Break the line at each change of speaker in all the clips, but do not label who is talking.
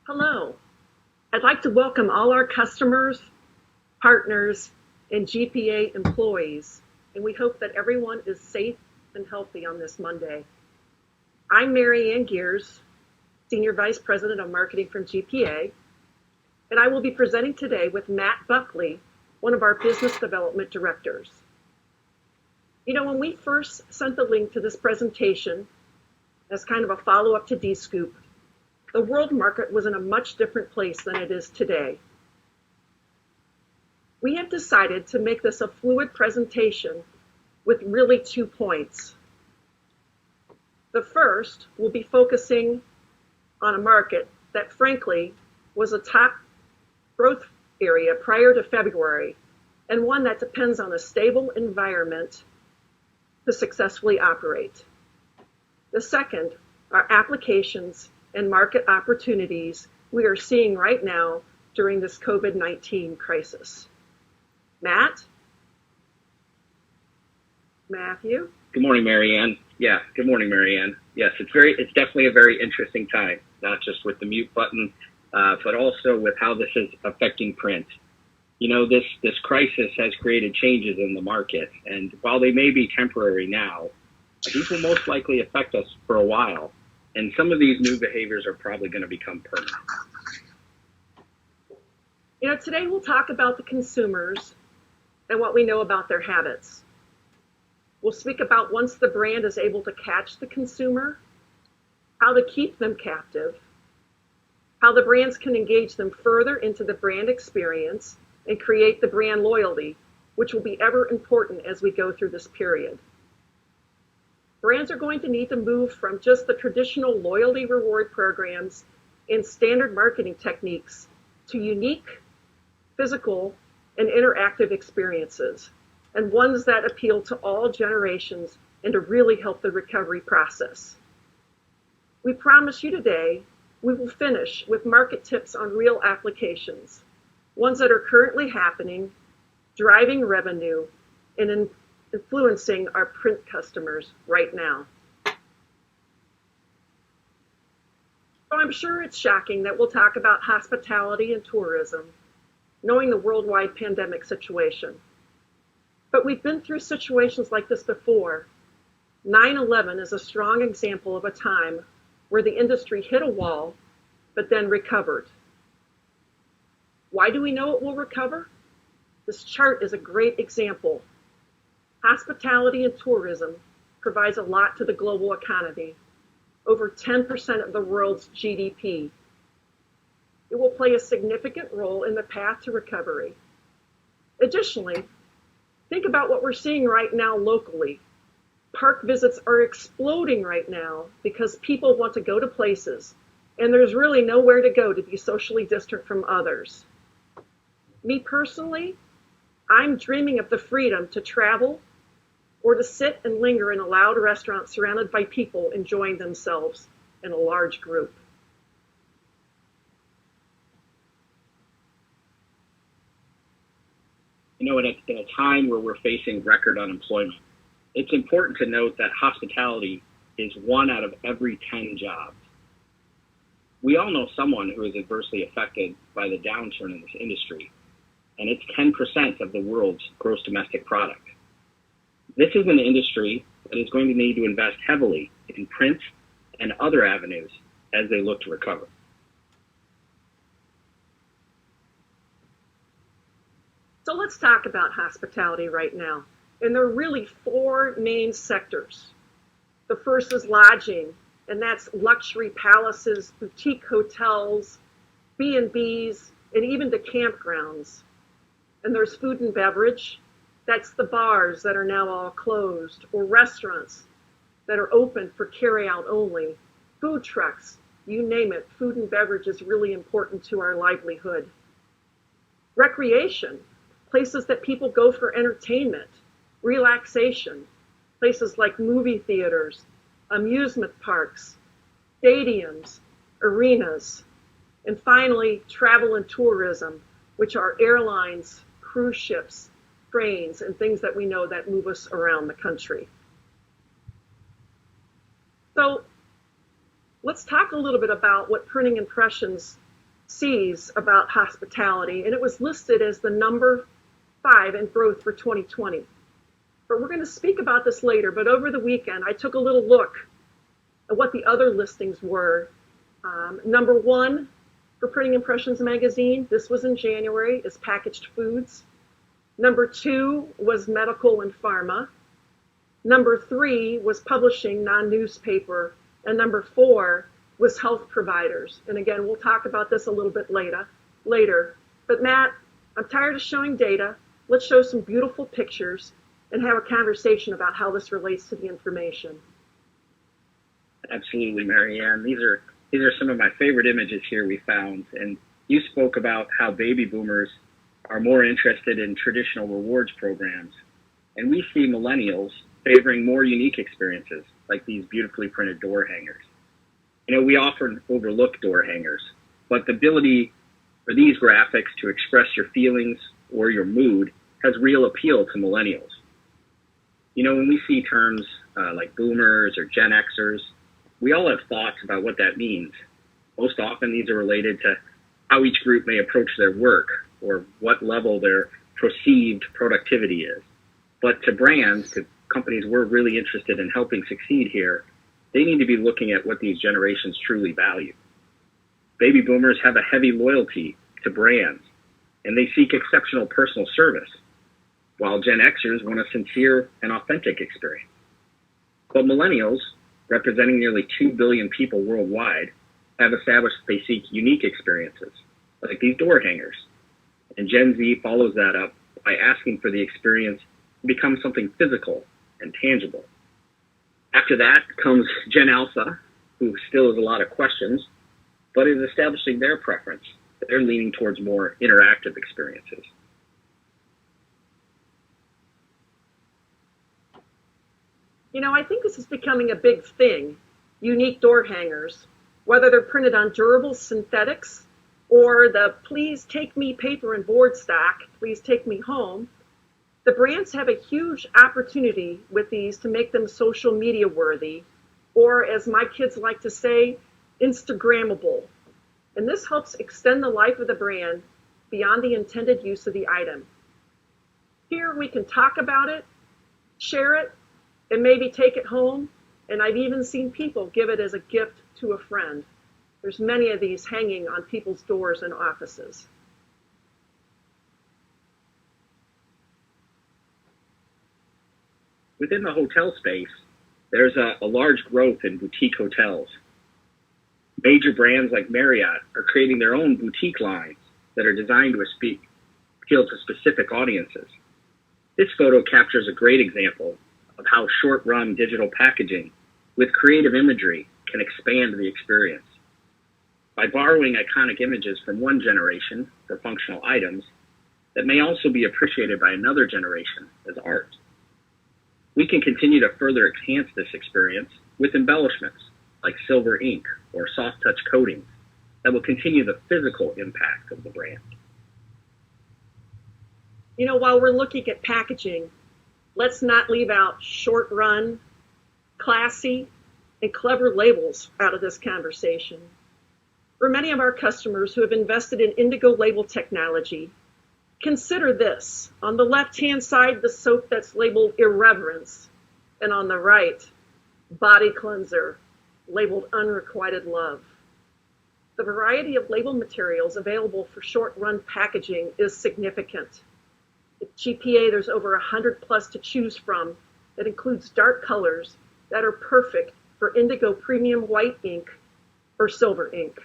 Hello. I'd like to welcome all our customers, partners, and GPA employees, and we hope that everyone is safe and healthy on this Monday. I'm Mary Ann Gears, Senior Vice President of Marketing from GPA, and I will be presenting today with Matt Buckley, one of our Business Development Directors. You know, when we first sent the link to this presentation as kind of a follow-up to D-Scoop, the world market was in a much different place than it is today. We have decided to make this a fluid presentation with really 2 points. The first will be focusing on a market that frankly was a top growth area prior to February, and one that depends on a stable environment to successfully operate. The second are applications and market opportunities we are seeing right now during this COVID-19 crisis. Matt? Matthew?
Good morning, Mary Ann. Yeah, good morning, Mary Ann. Yes, it's definitely a very interesting time, not just with the mute button, but also with how this is affecting print. You know, this crisis has created changes in the market, and while they may be temporary now, these will most likely affect us for a while. And some of these new behaviors are probably going to become permanent.
You know, today we'll talk about the consumers and what we know about their habits. We'll speak about once the brand is able to catch the consumer, how to keep them captive, how the brands can engage them further into the brand experience and create the brand loyalty, which will be ever important as we go through this period. Brands are going to need to move from just the traditional loyalty reward programs and standard marketing techniques to unique, physical, and interactive experiences, and ones that appeal to all generations and to really help the recovery process. We promise you today we will finish with market tips on real applications, ones that are currently happening, driving revenue, and influencing our print customers right now. So I'm sure it's shocking that we'll talk about hospitality and tourism, knowing the worldwide pandemic situation. But we've been through situations like this before. 9/11 is a strong example of a time where the industry hit a wall, but then recovered. Why do we know it will recover? This chart is a great example. Hospitality and tourism provides a lot to the global economy, over 10% of the world's GDP. It will play a significant role in the path to recovery. Additionally, think about what we're seeing right now locally. Park visits are exploding right now because people want to go to places, and there's really nowhere to go to be socially distant from others. Me personally, I'm dreaming of the freedom to travel or to sit and linger in a loud restaurant surrounded by people enjoying themselves in a large group.
You know, in a time where we're facing record unemployment, it's important to note that hospitality is 1 out of every 10 jobs. We all know someone who is adversely affected by the downturn in this industry, and it's 10% of the world's gross domestic product. This is an industry that is going to need to invest heavily in print and other avenues as they look to recover.
So let's talk about hospitality right now. And there are really 4 main sectors. The first is lodging, and that's luxury palaces, boutique hotels, B&Bs, and even the campgrounds. And there's food and beverage. That's the bars that are now all closed, or restaurants that are open for carry-out only, food trucks, you name it. Food and beverage is really important to our livelihood. Recreation, places that people go for entertainment, relaxation, places like movie theaters, amusement parks, stadiums, arenas, and finally, travel and tourism, which are airlines, cruise ships, trains, and things that we know that move us around the country. So let's talk a little bit about what printing impressions sees about hospitality, and it was listed as the number 5 in growth for 2020. But we're going to speak about this later. But over the weekend, I took a little look at what the other listings were. Number 1 for Printing Impressions magazine, this was in January, is packaged foods. Number 2 was medical and pharma. Number 3 was publishing, non-newspaper. And number 4 was health providers. And again, we'll talk about this a little bit later. But Matt, I'm tired of showing data. Let's show some beautiful pictures and have a conversation about how this relates to the information.
Absolutely, Marianne. These are some of my favorite images here we found. And you spoke about how baby boomers are more interested in traditional rewards programs. And we see millennials favoring more unique experiences, like these beautifully printed door hangers. We often overlook door hangers, but the ability for these graphics to express your feelings or your mood has real appeal to millennials. When we see terms like boomers or Gen Xers, we all have thoughts about what that means. Most often these are related to how each group may approach their work or what level their perceived productivity is. But to brands, to companies we're really interested in helping succeed here, they need to be looking at what these generations truly value. Baby boomers have a heavy loyalty to brands, and they seek exceptional personal service, while Gen Xers want a sincere and authentic experience. But millennials, representing nearly 2 billion people worldwide, have established they seek unique experiences, like these door hangers. And Gen Z follows that up by asking for the experience to become something physical and tangible. After that comes Gen Alpha, who still has a lot of questions, but is establishing their preference. They're leaning towards more interactive experiences.
I think this is becoming a big thing, unique door hangers, whether they're printed on durable synthetics or the please take me paper and board stock, please take me home. The brands have a huge opportunity with these to make them social media worthy, or as my kids like to say, Instagrammable. And this helps extend the life of the brand beyond the intended use of the item. Here we can talk about it, share it, and maybe take it home. And I've even seen people give it as a gift to a friend. There's many of these hanging on people's doors and offices.
Within the hotel space, there's a large growth in boutique hotels. Major brands like Marriott are creating their own boutique lines that are designed to appeal to specific audiences. This photo captures a great example of how short-run digital packaging with creative imagery can expand the experience. By borrowing iconic images from one generation for functional items that may also be appreciated by another generation as art, we can continue to further enhance this experience with embellishments like silver ink or soft touch coatings that will continue the physical impact of the brand.
While we're looking at packaging, let's not leave out short run, classy, and clever labels out of this conversation. For many of our customers who have invested in indigo label technology, consider this. On the left-hand side, the soap that's labeled Irreverence, and on the right, body cleanser, labeled Unrequited Love. The variety of label materials available for short-run packaging is significant. At GPA, there's over 100 plus to choose from that includes dark colors that are perfect for indigo premium white ink or silver ink.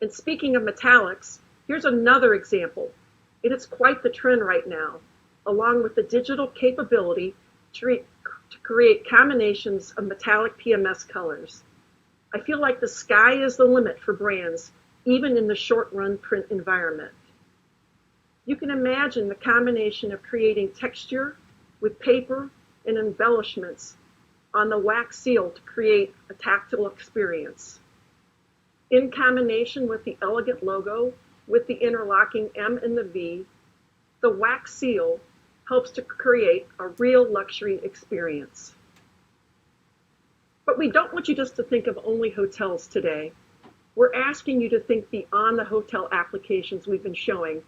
And speaking of metallics, here's another example. It is quite the trend right now, along with the digital capability to create combinations of metallic PMS colors. I feel like the sky is the limit for brands, even in the short-run print environment. You can imagine the combination of creating texture with paper and embellishments on the wax seal to create a tactile experience. In combination with the elegant logo, with the interlocking M and the V, the wax seal helps to create a real luxury experience. But we don't want you just to think of only hotels today. we're asking you to think beyond the hotel applications we've been showing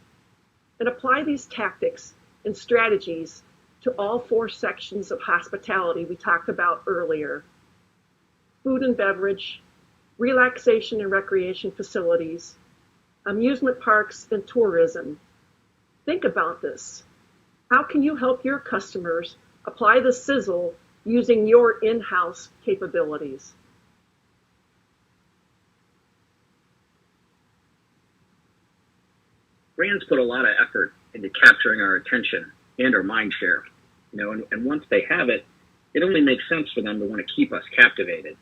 and apply these tactics and strategies to all 4 sections of hospitality we talked about earlier: food and beverage, relaxation and recreation facilities, amusement parks, and tourism. Think about this. How can you help your customers apply the sizzle using your in-house capabilities?
Brands put a lot of effort into capturing our attention and our mind share, and once they have it, it only makes sense for them to want to keep us captivated.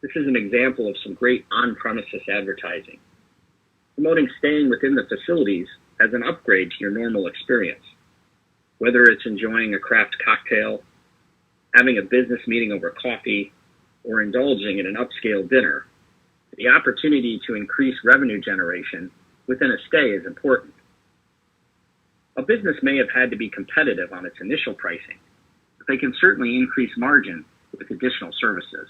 This is an example of some great on-premises advertising, promoting staying within the facilities as an upgrade to your normal experience. Whether it's enjoying a craft cocktail, having a business meeting over coffee, or indulging in an upscale dinner, the opportunity to increase revenue generation within a stay is important. A business may have had to be competitive on its initial pricing, but they can certainly increase margin with additional services.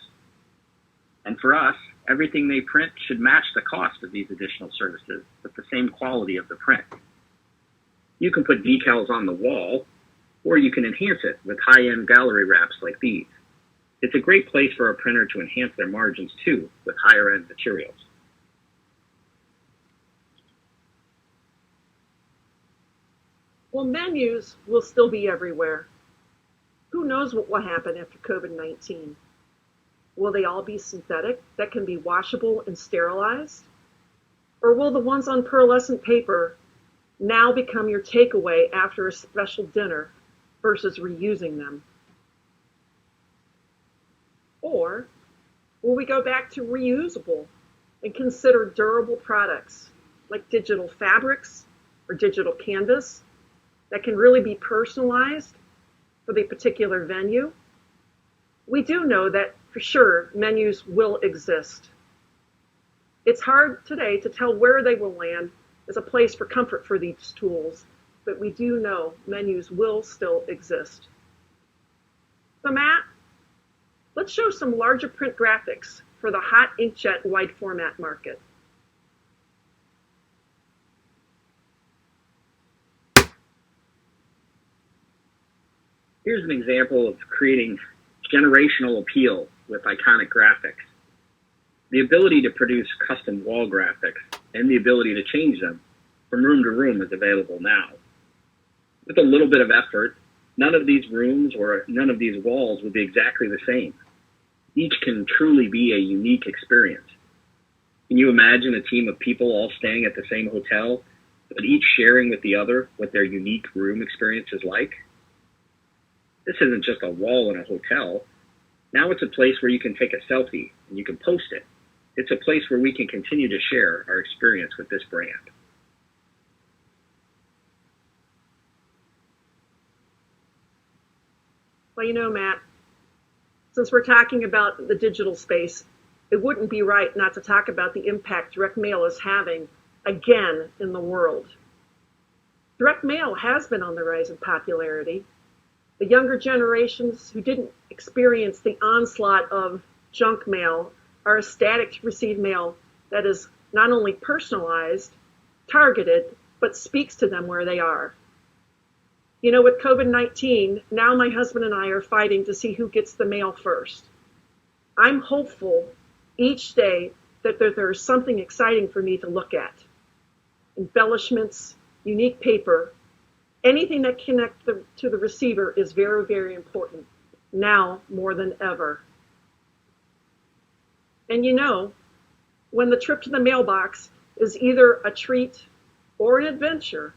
And for us, everything they print should match the cost of these additional services with the same quality of the print. You can put decals on the wall, or you can enhance it with high-end gallery wraps like these. It's a great place for a printer to enhance their margins too with higher-end materials.
Well, menus will still be everywhere. Who knows what will happen after COVID-19? Will they all be synthetic that can be washable and sterilized? Or will the ones on pearlescent paper now become your takeaway after a special dinner versus reusing them? Or will we go back to reusable and consider durable products like digital fabrics or digital canvas that can really be personalized for the particular venue? We do know that for sure menus will exist. It's hard today to tell where they will land as a place for comfort for these tools, but we do know menus will still exist. So Matt, let's show some larger print graphics for the hot inkjet wide format market.
Here's an example of creating generational appeal with iconic graphics. The ability to produce custom wall graphics and the ability to change them from room to room is available now. With a little bit of effort, none of these rooms or none of these walls will be exactly the same. Each can truly be a unique experience. Can you imagine a team of people all staying at the same hotel, but each sharing with the other what their unique room experience is like? This isn't just a wall in a hotel. Now it's a place where you can take a selfie and you can post it. It's a place where we can continue to share our experience with this brand.
Well, Matt, since we're talking about the digital space, it wouldn't be right not to talk about the impact direct mail is having again in the world. Direct mail has been on the rise in popularity. The younger generations who didn't experience the onslaught of junk mail are ecstatic to receive mail that is not only personalized, targeted, but speaks to them where they are. With COVID-19, now my husband and I are fighting to see who gets the mail first. I'm hopeful each day that there's something exciting for me to look at. Embellishments, unique paper, anything that connects to the receiver is very, very important, now more than ever. And when the trip to the mailbox is either a treat or an adventure,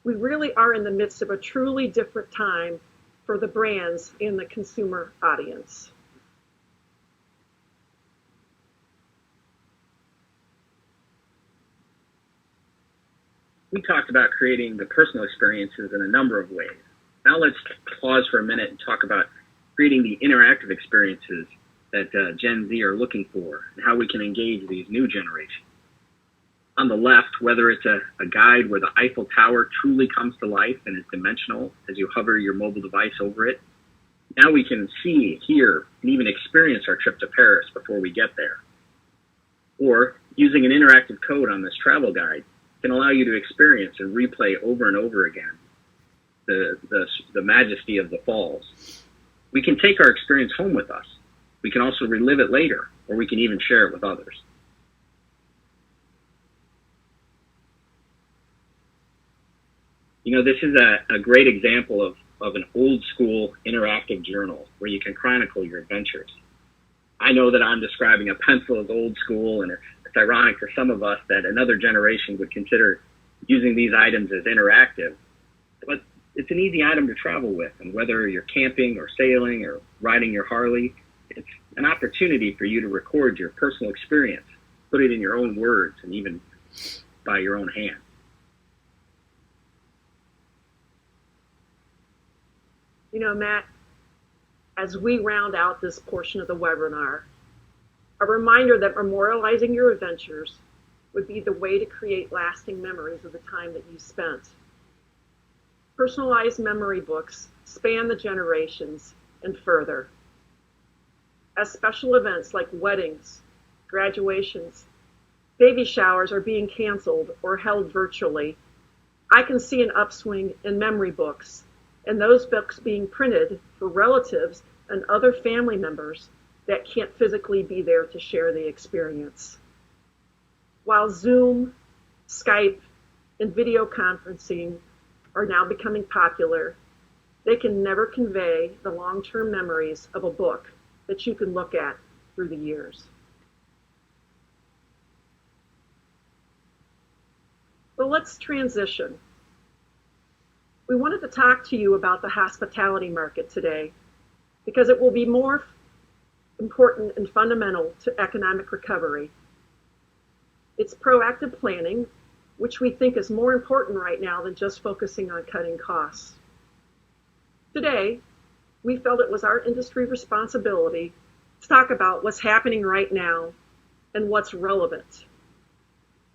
we really are in the midst of a truly different time for the brands and the consumer audience.
We talked about creating the personal experiences in a number of ways. Now let's pause for a minute and talk about creating the interactive experiences that Gen Z are looking for and how we can engage these new generations. On the left, whether it's a guide where the Eiffel Tower truly comes to life and is dimensional as you hover your mobile device over it, now we can see, hear, and even experience our trip to Paris before we get there. Or using an interactive code on this travel guide can allow you to experience and replay over and over again the majesty of the falls. We can take our experience home with us. We can also relive it later, or we can even share it with others. You know, this is a great example of an old school interactive journal where you can chronicle your adventures. I know that I'm describing a pencil as old school, and it's ironic for some of us that another generation would consider using these items as interactive, but it's an easy item to travel with, and whether you're camping or sailing or riding your Harley, it's an opportunity for you to record your personal experience, put it in your own words, and even by your own hand.
You know, Matt, as we round out this portion of the webinar, a reminder that memorializing your adventures would be the way to create lasting memories of the time that you spent. Personalized memory books span the generations and further. As special events like weddings, graduations, baby showers are being canceled or held virtually, I can see an upswing in memory books, and those books being printed for relatives and other family members that can't physically be there to share the experience. While Zoom, Skype, and video conferencing are now becoming popular, they can never convey the long-term memories of a book that you can look at through the years. So let's transition. We wanted to talk to you about the hospitality market today because it will be more important and fundamental to economic recovery. It's proactive planning, which we think is more important right now than just focusing on cutting costs. Today, we felt it was our industry responsibility to talk about what's happening right now and what's relevant.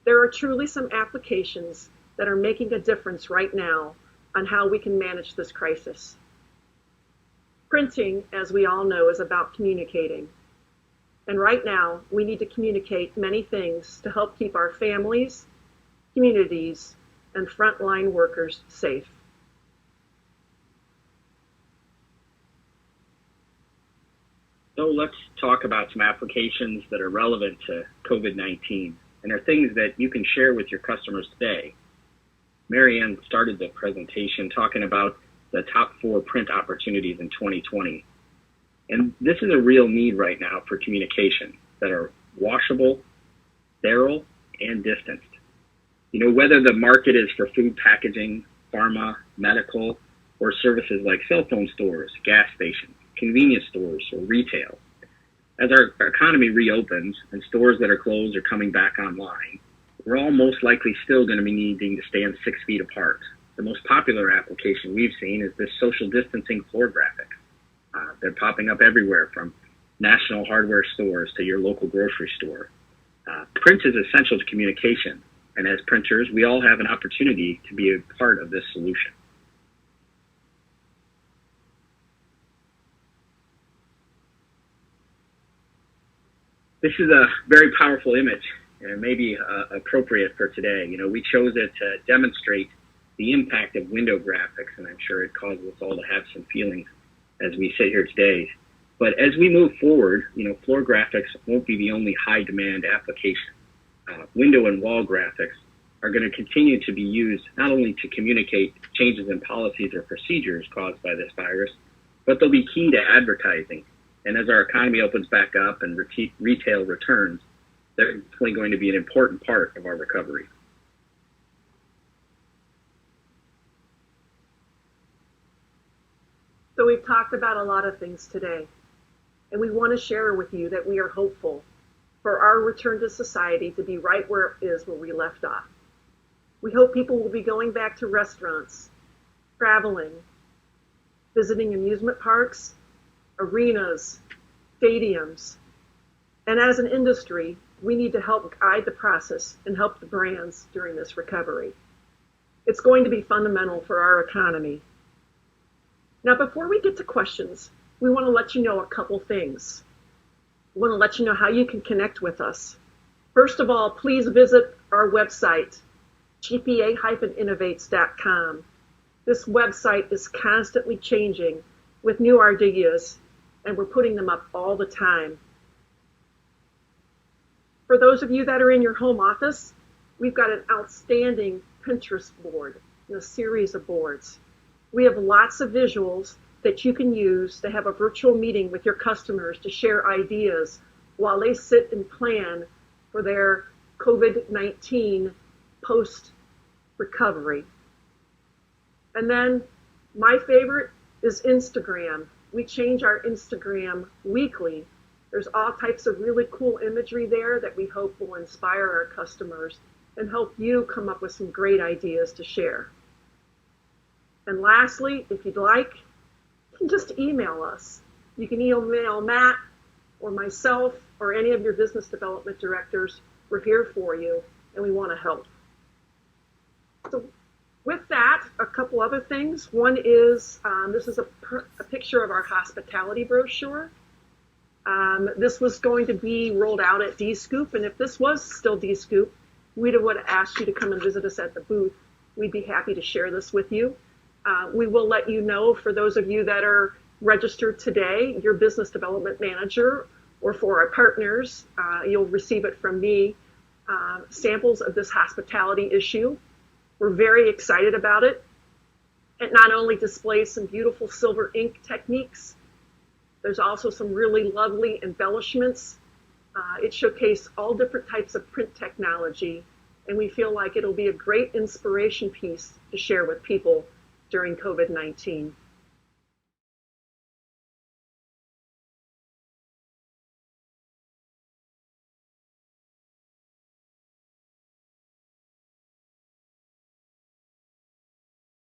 There are truly some applications that are making a difference right now on how we can manage this crisis. Printing, as we all know, is about communicating. And right now, we need to communicate many things to help keep our families, communities, and frontline workers safe.
So let's talk about some applications that are relevant to COVID-19 and are things that you can share with your customers today. Marianne started the presentation talking about the top 4 print opportunities in 2020. And this is a real need right now for communication that are washable, sterile, and distanced. You know, whether the market is for food packaging, pharma, medical, or services like cell phone stores, gas stations, convenience stores, or retail. As our economy reopens and stores that are closed are coming back online, we're all most likely still going to be needing to stand 6 feet apart. The most popular application we've seen is this social distancing floor graphic. They're popping up everywhere, from national hardware stores to your local grocery store. Print is essential to communication, and as printers, we all have an opportunity to be a part of this solution. This is a very powerful image, and maybe appropriate for today. You know, we chose it to demonstrate the impact of window graphics, and I'm sure it causes us all to have some feelings as we sit here today. But as we move forward, you know, floor graphics won't be the only high-demand application. Window and wall graphics are going to continue to be used not only to communicate changes in policies or procedures caused by this virus, but they'll be key to advertising. And as our economy opens back up and retail returns, they're definitely going to be an important part of our recovery.
So we've talked about a lot of things today, and we want to share with you that we are hopeful for our return to society to be right where it is where we left off. We hope people will be going back to restaurants, traveling, visiting amusement parks, arenas, stadiums. And as an industry, we need to help guide the process and help the brands during this recovery. It's going to be fundamental for our economy. Now, before we get to questions, we want to let you know a couple things. We want to let you know how you can connect with us. First of all, please visit our website, gpa-innovates.com. This website is constantly changing with new ideas, and we're putting them up all the time. For those of you that are in your home office, we've got an outstanding Pinterest board and a series of boards. We have lots of visuals that you can use to have a virtual meeting with your customers to share ideas while they sit and plan for their COVID-19 post-recovery. And then my favorite is Instagram. We change our Instagram weekly. There's all types of really cool imagery there that we hope will inspire our customers and help you come up with some great ideas to share. And lastly, if you'd like, you can just email us. You can email Matt or myself or any of your business development directors. We're here for you and we want to help. So with that, a couple other things. One is, this is a picture of our hospitality brochure. This was going to be rolled out at D-Scoop, and if this was still D-Scoop, we would have asked you to come and visit us at the booth. We'd be happy to share this with you. We will let you know, for those of you that are registered today, your business development manager, or for our partners, you'll receive it from me, samples of this hospitality issue. We're very excited about it. It not only displays some beautiful silver ink techniques, there's also some really lovely embellishments. It showcases all different types of print technology, and we feel like it'll be a great inspiration piece to share with people during COVID-19.